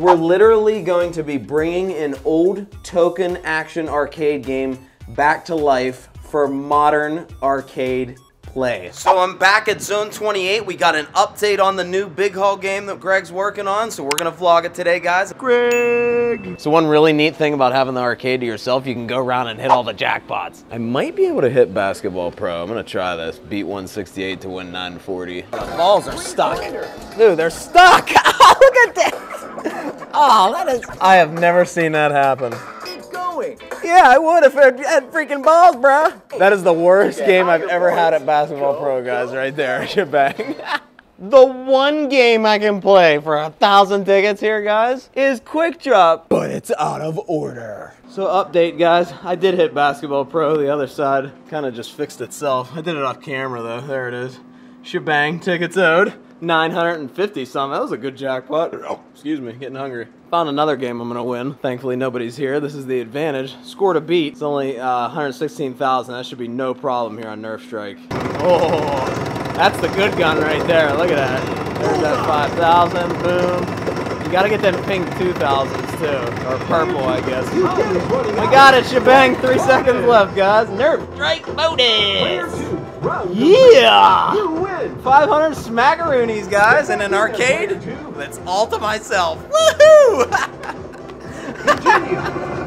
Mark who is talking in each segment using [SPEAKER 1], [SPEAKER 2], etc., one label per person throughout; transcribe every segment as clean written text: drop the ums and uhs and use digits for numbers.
[SPEAKER 1] We're literally going to be bringing an old token action arcade game back to life for modern arcade play. So I'm back at Zone 28. We got an update on the new Big Haul game that Gregg's working on, so we're gonna vlog it today, guys. Gregg! So one really neat thing about having the arcade to yourself, you can go around and hit all the jackpots. I might be able to hit Basketball Pro. I'm gonna try this. Beat 168 to win 940. The balls are stuck. Dude, they're stuck! Oh, look at this! Oh, that is... I have never seen that happen.
[SPEAKER 2] Keep going.
[SPEAKER 1] Yeah, I would if it had freaking balls, bro. That is the worst game I've ever had at Basketball Pro, guys, right there. Shebang. The one game I can play for 1,000 tickets here, guys, is Quick Drop, but it's out of order. So update, guys. I did hit Basketball Pro. The other side kind of just fixed itself. I did it off camera, though. There it is. Shebang, tickets owed. 950 some. That was a good jackpot. Oh, excuse me, getting hungry. Found another game I'm gonna win. Thankfully nobody's here. This is the advantage. Scored a beat. It's only 116,000. That should be no problem here on Nerf Strike. Oh, that's the good gun right there. Look at that. There's that 5,000. Boom. You gotta get them pink 2,000s too, or purple, I guess. We got it. Shebang. 3 seconds left, guys. Nerf Strike bonus. Yeah! 500 smackaroonies, guys, in an arcade that's all to myself. Woohoo!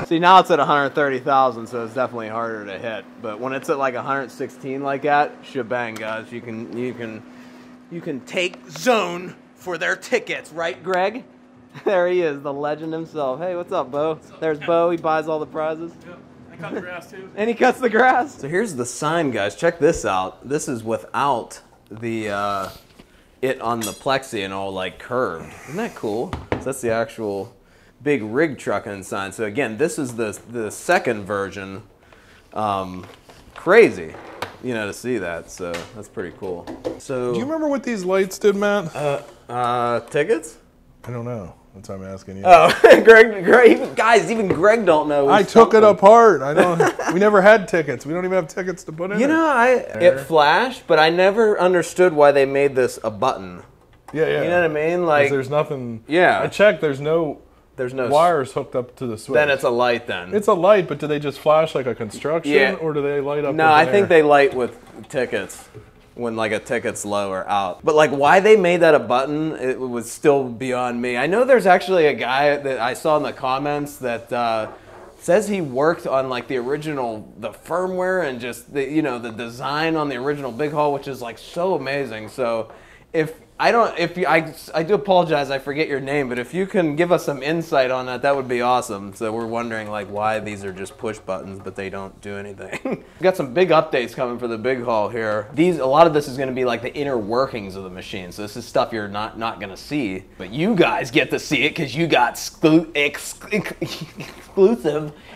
[SPEAKER 1] See, now it's at 130,000, so it's definitely harder to hit. But when it's at like 116 like that, shebang, guys. You can take Zone for their tickets, right, Gregg? There he is, the legend himself. Hey, what's up, Bo? There's Bo. He buys all the prizes. Yep. I cut the grass too. And he cuts the grass. So here's the sign, guys. Check this out. This is without the it on the plexi and all like curved. Isn't that cool? So that's the actual big rig trucking sign. So again, this is the second version. Crazy, you know, to see that. So that's pretty cool. So
[SPEAKER 3] do you remember what these lights did, Matt?
[SPEAKER 1] Tickets?
[SPEAKER 3] I don't know. That's why I'm asking you.
[SPEAKER 1] Oh, Gregg, guys, even Gregg don't know.
[SPEAKER 3] I took it apart. I don't. We never had tickets. We don't even have tickets to put in.
[SPEAKER 1] You know, it flashed, but I never understood why they made this a button.
[SPEAKER 3] Yeah, yeah.
[SPEAKER 1] You know what I mean? Like,
[SPEAKER 3] there's nothing.
[SPEAKER 1] Yeah.
[SPEAKER 3] I checked. There's no wires hooked up to the switch.
[SPEAKER 1] Then it's a light. Then
[SPEAKER 3] it's a light, but do they just flash like a construction,
[SPEAKER 1] yeah,
[SPEAKER 3] or do they light up?
[SPEAKER 1] No, I think they light with tickets. When like a ticket's low or out. But like why they made that a button, it was still beyond me. I know there's actually a guy that I saw in the comments that says he worked on like the firmware and just the design on the original Big Haul, which is like so amazing. So I do apologize, I forget your name, but if you can give us some insight on that, that would be awesome. So we're wondering like why these are just push buttons, but they don't do anything. We've got some big updates coming for the Big Haul here. A lot of this is gonna be like the inner workings of the machine. So this is stuff you're not gonna see, but you guys get to see it because you got exclusive,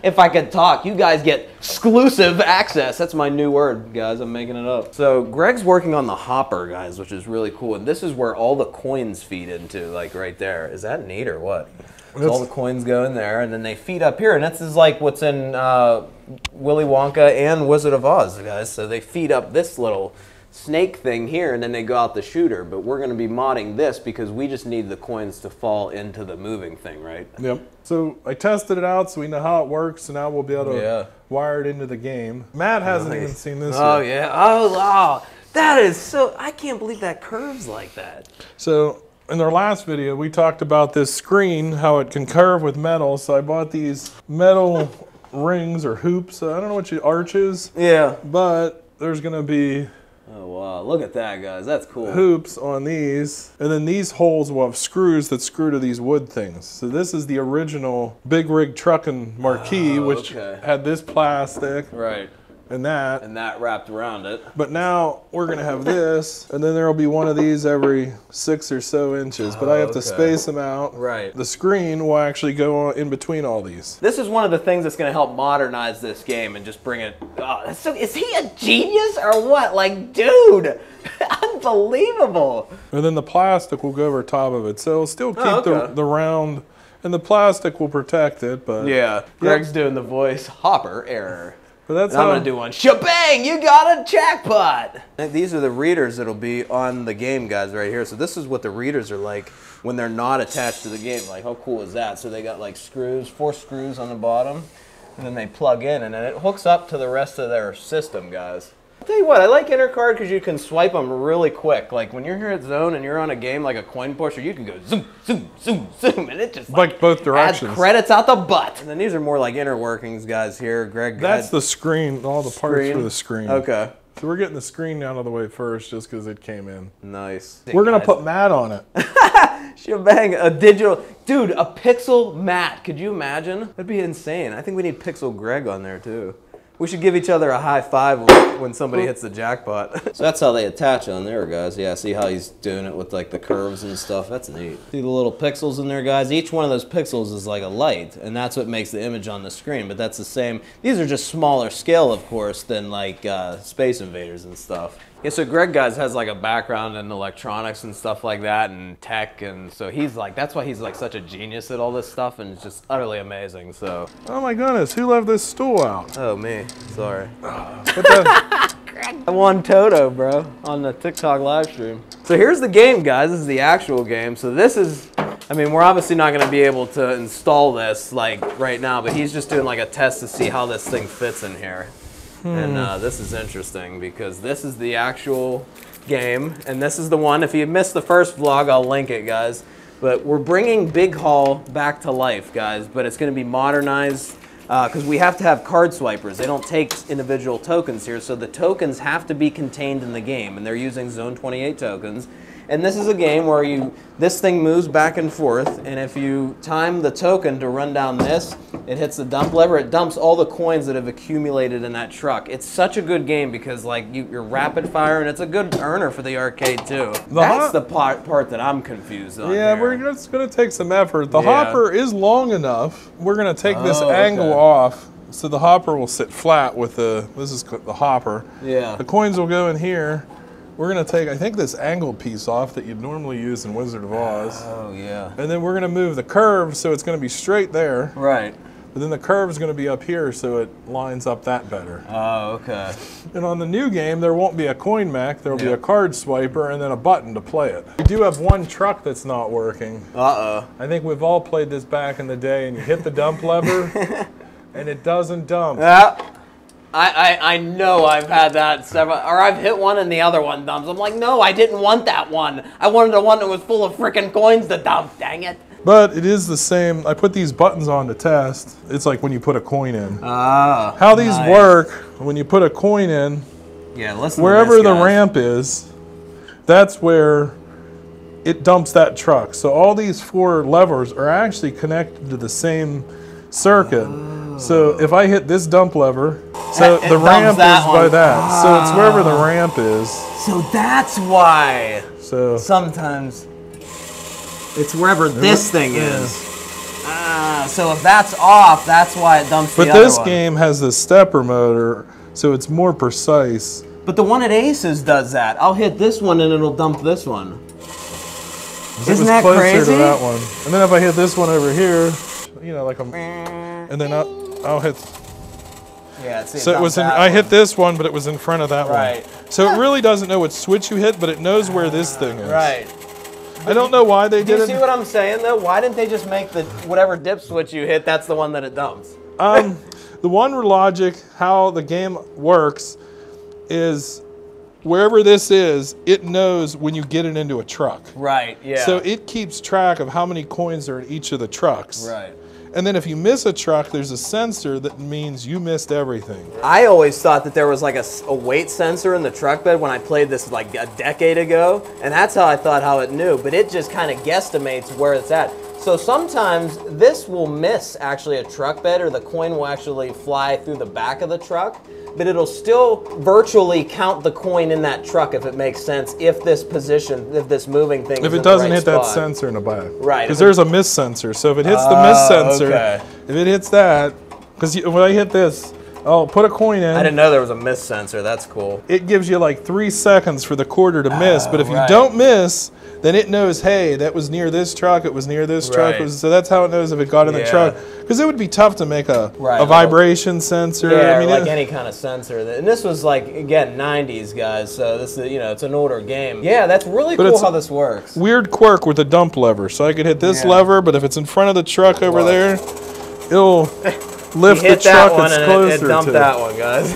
[SPEAKER 1] if I could talk, you guys get exclusive access. That's my new word, guys, I'm making it up. So Gregg's working on the hopper, guys, which is really cool. And this is where all the coins feed into, like right there. Is that neat or what? So all the coins go in there and then they feed up here. And this is like what's in Willy Wonka and Wizard of Oz, guys. So they feed up this little snake thing here and then they go out the shooter. But we're gonna be modding this because we just need the coins to fall into the moving thing, right?
[SPEAKER 3] Yep. So I tested it out so we know how it works, so now we'll be able to wire it into the game. Matt hasn't even seen this yet.
[SPEAKER 1] Oh yeah, oh wow. That is so, I can't believe that curves like that. So
[SPEAKER 3] in our last video, we talked about this screen, how it can curve with metal. So I bought these metal rings or hoops. I don't know what arches.
[SPEAKER 1] Yeah.
[SPEAKER 3] But there's gonna be
[SPEAKER 1] oh wow, look at that, guys. That's cool.
[SPEAKER 3] Hoops on these, and then these holes will have screws that screw to these wood things. So this is the original big rig trucking marquee, which had this plastic,
[SPEAKER 1] right,
[SPEAKER 3] and that
[SPEAKER 1] wrapped around it.
[SPEAKER 3] But now we're gonna have this, and then there'll be one of these every 6 or so inches. But I have to space them out.
[SPEAKER 1] Right.
[SPEAKER 3] The screen will actually go in between all these.
[SPEAKER 1] This is one of the things that's gonna help modernize this game and just bring it. Oh, so is he a genius or what? Like, dude, unbelievable.
[SPEAKER 3] And then the plastic will go over top of it, so it'll still keep the round, and the plastic will protect it. But
[SPEAKER 1] yeah, Gregg's doing the voice. Hopper error.
[SPEAKER 3] But that's
[SPEAKER 1] I'm gonna do one. Shebang! You got a jackpot! These are the readers that'll be on the game, guys, right here. So this is what the readers are like when they're not attached to the game. Like, how cool is that? So they got like screws, 4 screws on the bottom, and then they plug in, and then it hooks up to the rest of their system, guys. I'll tell you what, I like InterCard because you can swipe them really quick. Like when you're here at Zone and you're on a game like a coin pusher, you can go zoom, zoom, zoom, zoom, and it just
[SPEAKER 3] like both directions.
[SPEAKER 1] Adds credits out the butt. And then these are more like inner workings, guys. Here, Greg.
[SPEAKER 3] That's the screen. All the parts for the screen.
[SPEAKER 1] Okay.
[SPEAKER 3] So we're getting the screen out of the way first, just because it came in.
[SPEAKER 1] Nice.
[SPEAKER 3] We're gonna put matte on it.
[SPEAKER 1] Shebang, a digital, dude, a pixel matte. Could you imagine? That'd be insane. I think we need Pixel Greg on there too. We should give each other a high five when somebody hits the jackpot. So that's how they attach on there, guys. Yeah, see how he's doing it with like the curves and stuff? That's neat. See the little pixels in there, guys? Each one of those pixels is like a light, and that's what makes the image on the screen, but that's the same. These are just smaller scale, of course, than like Space Invaders and stuff. Yeah, so Greg, guys, has like a background in electronics and stuff like that and tech, and so he's like, that's why he's like such a genius at all this stuff, and it's just utterly amazing, so.
[SPEAKER 3] Oh my goodness, who left this stool out?
[SPEAKER 1] Oh, me, sorry. I won Toto, bro, on the TikTok live stream. So here's the game, guys. This is the actual game. So this is, I mean, we're obviously not going to be able to install this like right now, but he's just doing like a test to see how this thing fits in here. And this is interesting because this is the actual game, and this is the one. If you missed the first vlog, I'll link it, guys. But we're bringing Big Haul back to life, guys, but it's going to be modernized because we have to have card swipers. They don't take individual tokens here, so the tokens have to be contained in the game, and they're using Zone 28 tokens. And this is a game where this thing moves back and forth, and if you time the token to run down this, it hits the dump lever, it dumps all the coins that have accumulated in that truck. It's such a good game because like you're rapid fire, and it's a good earner for the arcade too. That's the part that I'm confused on.
[SPEAKER 3] Yeah, it's going to take some effort. The hopper is long enough. We're going to take this angle off, so the hopper will sit flat with this is the hopper.
[SPEAKER 1] Yeah.
[SPEAKER 3] The coins will go in here. We're going to take, I think, this angled piece off that you'd normally use in Wizard of Oz.
[SPEAKER 1] Oh, yeah.
[SPEAKER 3] And then we're going to move the curve so it's going to be straight there.
[SPEAKER 1] Right.
[SPEAKER 3] But then the curve is going to be up here so it lines up that better.
[SPEAKER 1] Oh, okay.
[SPEAKER 3] And on the new game, there won't be a coin mech. There will be a card swiper and then a button to play it. We do have one truck that's not working.
[SPEAKER 1] Uh-oh.
[SPEAKER 3] I think we've all played this back in the day, and you hit the dump lever, and it doesn't dump.
[SPEAKER 1] Yeah. I know I've had that several, or I've hit one and the other one dumps. I'm like, no, I didn't want that one. I wanted the one that was full of freaking coins to dump, dang it.
[SPEAKER 3] But it is the same. I put these buttons on to test. It's like when you put a coin in.
[SPEAKER 1] Ah,
[SPEAKER 3] how these work, when you put a coin in,
[SPEAKER 1] listen
[SPEAKER 3] wherever
[SPEAKER 1] to this,
[SPEAKER 3] the ramp is, that's where it dumps that truck. So all these 4 levers are actually connected to the same circuit. So if I hit this dump lever, so the ramp is by that. So it's wherever the ramp is.
[SPEAKER 1] So that's why.
[SPEAKER 3] So
[SPEAKER 1] sometimes it's wherever this thing is. So if that's off, that's why it dumps the other one.
[SPEAKER 3] But this game has the stepper motor, so it's more precise.
[SPEAKER 1] But the one at Aces does that. I'll hit this one and it'll dump this one. Isn't that crazy?
[SPEAKER 3] To that one. And then if I hit this one over here, you know, like a, and then I'll hit.
[SPEAKER 1] Yeah, see,
[SPEAKER 3] so it was I hit this one, but it was in front of that one. So it really doesn't know what switch you hit, but it knows where this thing is.
[SPEAKER 1] Right.
[SPEAKER 3] I don't know why they did it.
[SPEAKER 1] Do you see what I'm saying though? Why didn't they just make the whatever dip switch you hit, that's the one that it dumps?
[SPEAKER 3] The one logic, how the game works, is wherever this is, it knows when you get it into a truck.
[SPEAKER 1] Right, yeah.
[SPEAKER 3] So it keeps track of how many coins are in each of the trucks.
[SPEAKER 1] Right.
[SPEAKER 3] And then if you miss a truck, there's a sensor that means you missed everything.
[SPEAKER 1] I always thought that there was like a weight sensor in the truck bed when I played this like a decade ago, and that's how I thought how it knew, but it just kind of guesstimates where it's at. So sometimes this will miss actually a truck bed, or the coin will actually fly through the back of the truck, but it'll still virtually count the coin in that truck if it makes sense, if this position, if this moving thing
[SPEAKER 3] if
[SPEAKER 1] is
[SPEAKER 3] it doesn't hit
[SPEAKER 1] spot.
[SPEAKER 3] That sensor in the back.
[SPEAKER 1] Right.
[SPEAKER 3] Because there's a miss sensor. So if it hits the miss sensor, if it hits that, because when I hit this, I'll put a coin in.
[SPEAKER 1] I didn't know there was a miss sensor. That's cool.
[SPEAKER 3] It gives you like 3 seconds for the quarter to miss, but if you don't miss, then it knows, hey, that was near this truck, it was near this truck.
[SPEAKER 1] Right.
[SPEAKER 3] So that's how it knows if it got in the truck. Because it would be tough to make a vibration sensor.
[SPEAKER 1] Yeah,
[SPEAKER 3] I mean,
[SPEAKER 1] like any kind of sensor. And this was like, again, 90s, guys. So this is, you know, it's an older game. Yeah, that's really cool how this works.
[SPEAKER 3] Weird quirk with the dump lever. So I could hit this lever, but if it's in front of the truck over there, it'll lift the truck that's closer to it.
[SPEAKER 1] Dump that one, guys.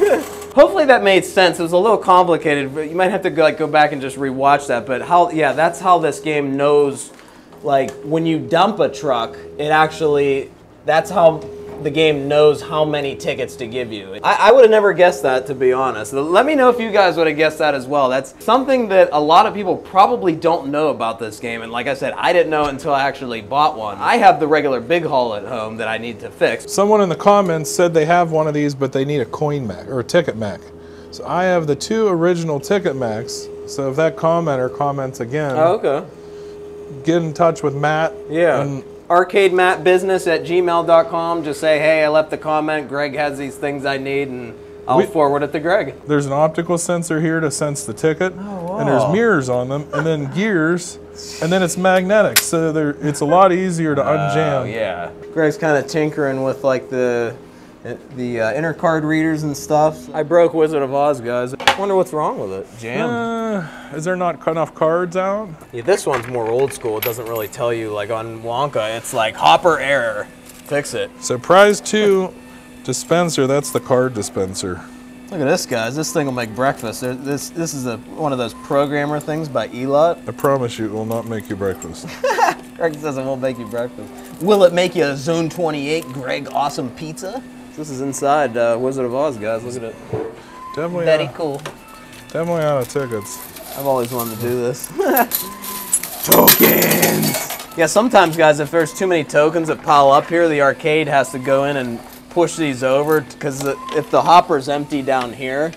[SPEAKER 1] Hopefully that made sense. It was a little complicated, but you might have to go back and just rewatch that. But that's how this game knows, like, when you dump a truck, it actually, that's how the game knows how many tickets to give you. I would have never guessed that, to be honest. Let me know if you guys would have guessed that as well. That's something that a lot of people probably don't know about this game. And like I said, I didn't know until I actually bought one. I have the regular big haul at home that I need to fix.
[SPEAKER 3] Someone in the comments said they have one of these, but they need a coin Mac or a ticket Mac. So I have the 2 original ticket Macs. So if that commenter comments again, get in touch with Matt.
[SPEAKER 1] Yeah. And arcademattbusiness@gmail.com. Just say, hey, I left a comment. Greg has these things I need, and I'll forward it to Greg.
[SPEAKER 3] There's an optical sensor here to sense the ticket, and there's mirrors on them, and then gears, and then it's magnetic, so it's a lot easier to unjam.
[SPEAKER 1] Oh yeah. Greg's kind of tinkering with like the inner card readers and stuff. I broke Wizard of Oz, guys. I wonder what's wrong with it. Jam.
[SPEAKER 3] Is there not enough cards out?
[SPEAKER 1] Yeah, this one's more old school. It doesn't really tell you, like on Wonka, it's like hopper error. Fix it.
[SPEAKER 3] So prize 2 dispenser, that's the card dispenser.
[SPEAKER 1] Look at this, guys. This thing will make breakfast. This is one of those programmer things by Elot.
[SPEAKER 3] I promise you it will not make you breakfast.
[SPEAKER 1] Greg says it won't make you breakfast. Will it make you a Zone 28 Greg awesome pizza? This is inside Wizard of Oz, guys. Look at it.
[SPEAKER 3] Definitely
[SPEAKER 1] very cool.
[SPEAKER 3] Definitely out of tickets.
[SPEAKER 1] I've always wanted to do this. Tokens! Yeah, sometimes, guys, if there's too many tokens that pile up here, the arcade has to go in and push these over, because if the hopper's empty down here,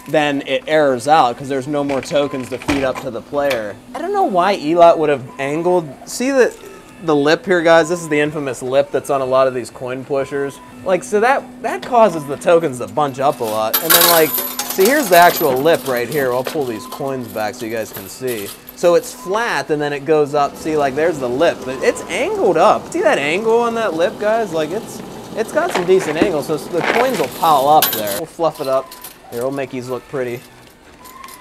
[SPEAKER 1] then it errors out because there's no more tokens to feed up to the player. I don't know why Elot would have angled. See the lip here, guys? This is the infamous lip that's on a lot of these coin pushers. Like, so that causes the tokens to bunch up a lot. And then, like, see, here's the actual lip right here. I'll pull these coins back so you guys can see. So it's flat, and then it goes up. See, like, there's the lip. But it's angled up. See that angle on that lip, guys? Like, it's got some decent angle, so the coins will pile up there. We'll fluff it up. Here, we'll make these look pretty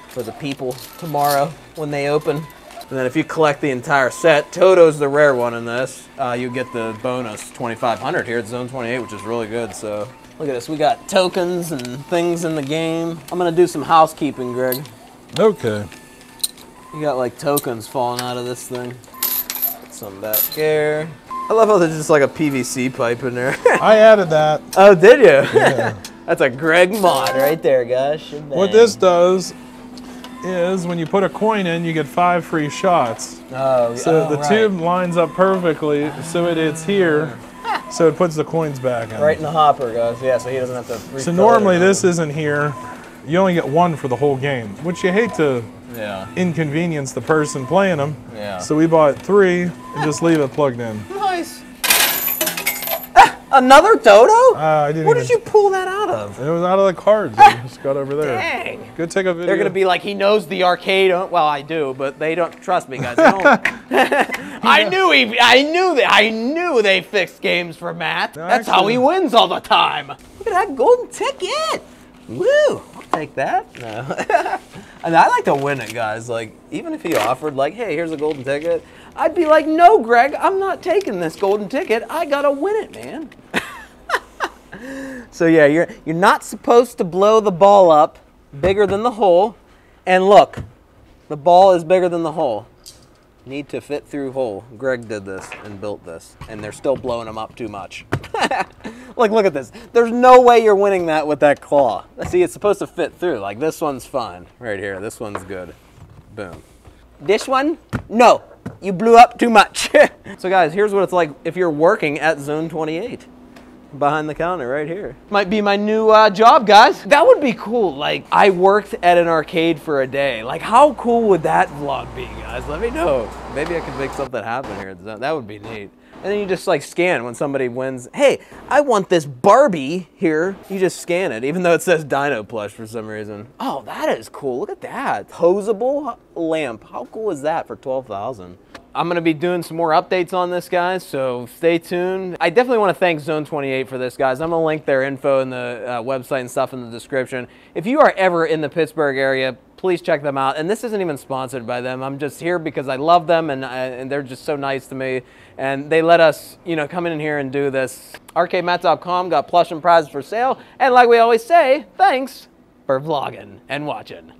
[SPEAKER 1] for the people tomorrow when they open. And then if you collect the entire set, Toto's the rare one in this, you get the bonus 2,500 here at Zone 28, which is really good. So look at this. We got tokens and things in the game. I'm going to do some housekeeping, Greg.
[SPEAKER 3] Okay.
[SPEAKER 1] You got like tokens falling out of this thing. Put some back here. I love how there's just like a PVC pipe in there.
[SPEAKER 3] I added that.
[SPEAKER 1] Oh, did you?
[SPEAKER 3] Yeah.
[SPEAKER 1] That's a Gregg mod right there, guys.
[SPEAKER 3] What this does is when you put a coin in, you get 5 free shots. So the tube lines up perfectly, so it's here, so it puts the coins back in.
[SPEAKER 1] Right in the hopper, guys. Yeah, so he doesn't have to refill.
[SPEAKER 3] So normally this isn't here. You only get 1 for the whole game, which you hate to inconvenience the person playing them.
[SPEAKER 1] Yeah.
[SPEAKER 3] So we bought 3 and just leave it plugged in.
[SPEAKER 1] Nice. Another Toto?
[SPEAKER 3] Where
[SPEAKER 1] did you pull that out of?
[SPEAKER 3] It was out of the cards. I just got over there.
[SPEAKER 1] Dang.
[SPEAKER 3] Go take a video.
[SPEAKER 1] They're going to be like, he knows the arcade. Well, I do, but they don't trust me, guys. They don't. I knew they fixed games for Matt. That's how he wins all the time. Look at that golden ticket. Woo. I'll take that. No. And I like to win it, guys. Like, even if he offered, like, hey, here's a golden ticket, I'd be like, no, Greg, I'm not taking this golden ticket. I gotta win it, man. So yeah, you're not supposed to blow the ball up bigger than the hole. And look, the ball is bigger than the hole. Need to fit through hole. Greg did this and built this, and they're still blowing them up too much. Like, look at this. There's no way you're winning that with that claw. See, it's supposed to fit through. Like, this one's fine right here. This one's good. Boom. This one, no. You blew up too much. So guys, here's what it's like if you're working at Zone 28. Behind the counter right here. Might be my new job, guys. That would be cool. Like, I worked at an arcade for a day. Like, how cool would that vlog be, guys? Let me know. Maybe I could make something happen here at Zone. That would be neat. And then you just like scan when somebody wins. Hey, I want this Barbie here. You just scan it, even though it says Dino Plush for some reason. Oh, that is cool. Look at that. Posable lamp. How cool is that for 12,000? I'm gonna be doing some more updates on this, guys, so stay tuned. I definitely wanna thank Zone 28 for this, guys. I'm gonna link their info in the website and stuff in the description. If you are ever in the Pittsburgh area, please check them out. And this isn't even sponsored by them. I'm just here because I love them and they're just so nice to me. And they let us, you know, come in here and do this. ArcadeMat.com got plush and prizes for sale. And like we always say, thanks for vlogging and watching.